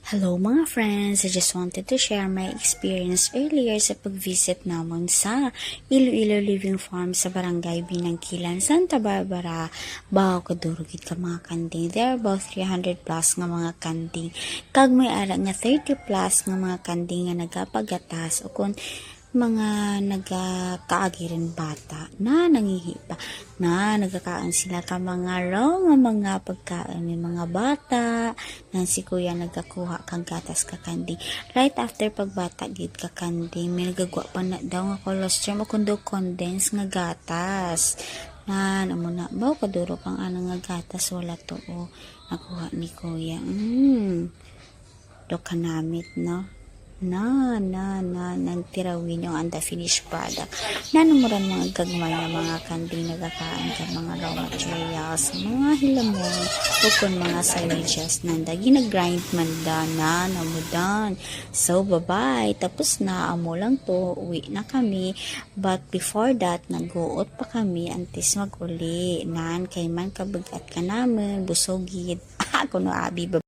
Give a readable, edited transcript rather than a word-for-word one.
Hello mga friends! I just wanted to share my experience earlier sa pag-visit naman sa Iloilo Living Farm sa Barangay Binangkilan, Santa Barbara. Bao kadurugid ka mga kanding. There are about 300 plus nga mga kanding. Kag may ara nga 30 plus nga mga kanding nga nagapagatas o kung mga nagkaagiran bata na nangihipa na nagkakaan sila ka mga raw nga mga pagkaan ng mga bata na si kuya nagkakuha kang gatas kakanding right after pagbata gid kakanding may nagagwa pa na daw nga colostrum o kundo condense nga gatas na namo na baw kaduro pang ano nga gatas wala to o nakuha ni kuya do kanamit no nang tirawin yung anda finished product na namuran mga gagmay na mga kanding nagkakaan ka mga raw materials mga hilamon bukon mga syringes nanda ginagrind man na namudan so bye tapos na amo lang to uwi na kami but before that nag-uot pa kami antes mag-uli nan kay man kabagat ka namin busogid kuno abi